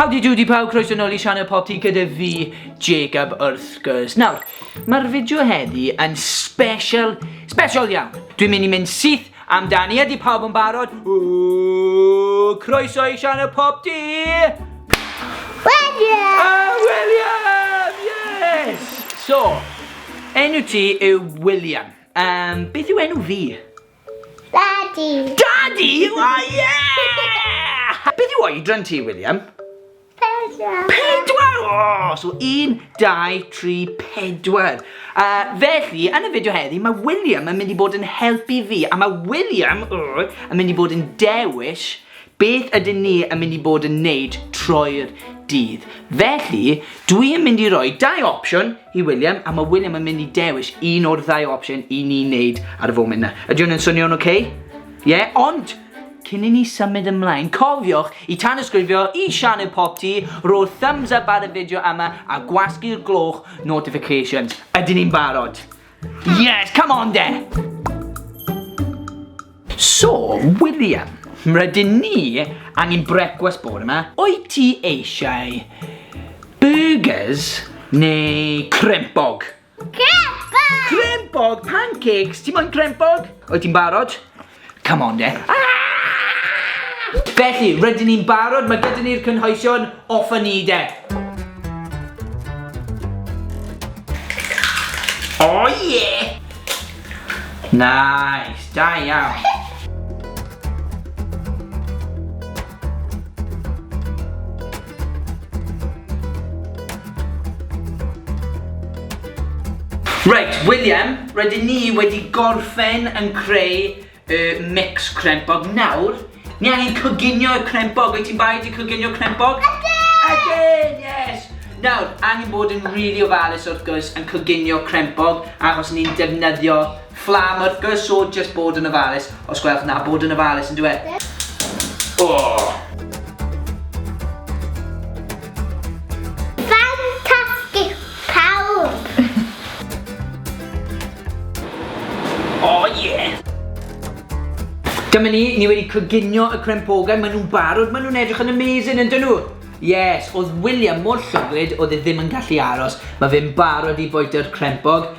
Howdy doody pawb, croeso nôl I sianel PopT gyda fi, Jacob wrth gwrs. Nawr, mae'r fideo heddi yn special iawn. Dwi'n mynd syth amdani, ydi pawb yn barod? Croeso I sianel PopT! William! William! Yes! So, enw ti yw William. Beth yw enw fi? Daddy! Daddy? Oh yeah! Beth yw oedran ti, William? Pedwar! Oh, so 1, 2, 3, 4. Felly, yn y fideo heddi, mae William yn mynd I bod yn helpu fi. A mae William yn mynd I bod yn dewis beth ydyn ni yn mynd I bod yn neud troi'r dydd. Felly, dwi yn mynd I roi 2 opsiwn I William, a mae William yn mynd I dewis un o'r 2 opsiwn I ni neud ar y foment yna. Ydy hwn yn swnio'n oce? Ie, ond cyn I ni symud ymlaen, cofiwch I tanysgrifio I sianel PopT, roi thumbs up ar y fideo yma a gwasgu'r gloch notifications. Ydyn ni'n barod? Yes, come on de! So, William, rydyn ni angen brecwast bore yma. Wyt ti eisiau burgers neu crempog? Crempog! Crempog? Pancakes? Ti'n moyn crempog? Wyt ti'n barod? Come on de. Felly, rydyn ni'n barod, mae gyda ni'r cynhoesion off ni de. Oh yeah! Nice, da iawn. Right, William, rydyn ni wedi gorffen yn creu mix crempog. Nawr, ni angen coginio y crempog. Wyt ti'n barod I coginio crempog? Ydyn, yes! Nawr, angen bod yn really ofalus wrth gwrs yn coginio crempog achos ni'n defnyddio fflam wrth gwrs, so just bod yn ofalus. Os gwelwch na, bod yn ofalus yn dweud. Oh! Fantastic pawb! Oh yeah! Dyma ni wedi coginio y crempogau, maen nhw'n barod, maen nhw'n edrych yn amazing, yn dyn nhw? Yes, oedd William mor llygrid, oedd ddim yn gallu aros, mae fe'n barod I bwyta'r crempog.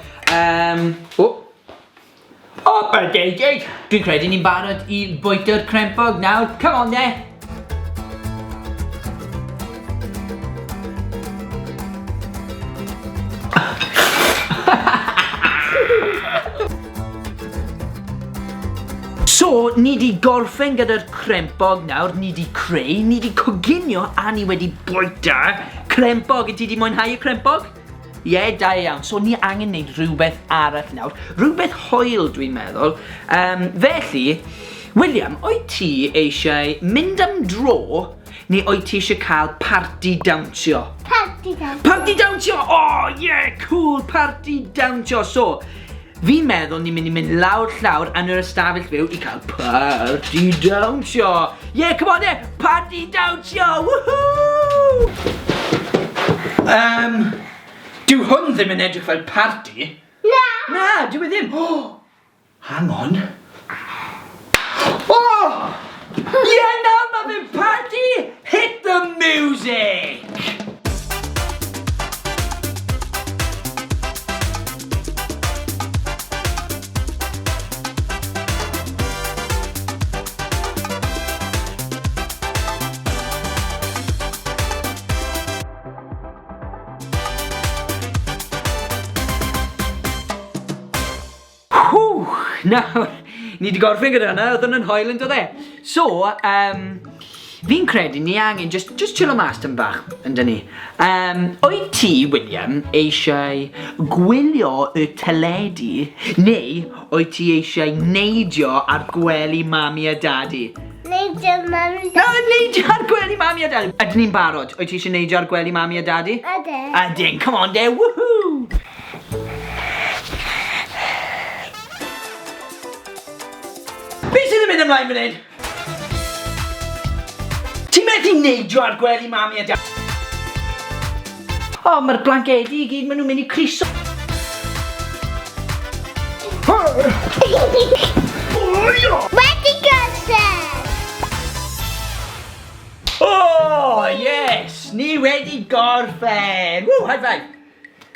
Byddeig! Dwi'n credu ni'n barod I bwyta'r crempog nawr, come on de! So, ni di gorffen gyda'r crempog nawr, ni di creu, ni di coginio a ni wedi bwyta crempog. I ti di mwynhau y crempog? Ie, da iawn. So, ni angen neud rhywbeth arall nawr. Rhywbeth hwyl, dwi'n meddwl. Felly, William, wyt ti eisiau mynd am dro, neu wyt ti eisiau cael parti dawnsio? Party dawnsio! Parti dawnsio! Oh, yeah, cool, parti dawnsio. So, fi'n meddwl ni'n mynd lawr llawr yn yr ystafell fyw I cael parti dawnsio. Yeah, come on there, parti dawnsio, woohoo! Dyw hwn ddim yn edrych fel parti. Na! Na, dyw e ddim. Oh, hang on. Oh! Yeah, nawr mae fe'n parti! Hit the music! Nawr, ni wedi gorffen gyda hynna, oedd hwnna'n hwyl yn dod e. So, fi'n credu ni angen just chilo mas tyn bach, ynddo ni. Wyt ti, William, eisiau gwylio y teledu, neu wyt ti eisiau neidio ar gwely mami a daddy? Neidio mami a No, neidio ar gwely mami a daddy. Ydyn ni'n barod? Wyt ti eisiau neidio ar gwely mami a daddy? Ydyn. Ydyn, come on there, woohoo! Be sydd yn mynd ymlaen fan hyn? Ti'n methu neidio ar gwely mami a daddy? O, mae'r blancedi I gyd, maen nhw'n mynd I criso. Wedi gosod! Oh, yes! wedi gorffen! Woo, high five!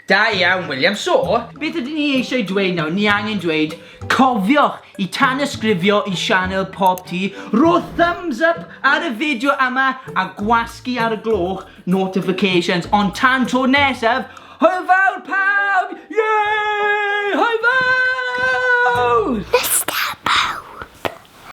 Da iawn, William. So, beth ydyn ni eisiau dweud nawr? Ni angen dweud, cofiwch i tanysgrifio i sianel PopT, ro thumbs up ar y fideo yma a gwasgu ar y gloch notifications. Ond tan tro nesaf, hwyl fawr!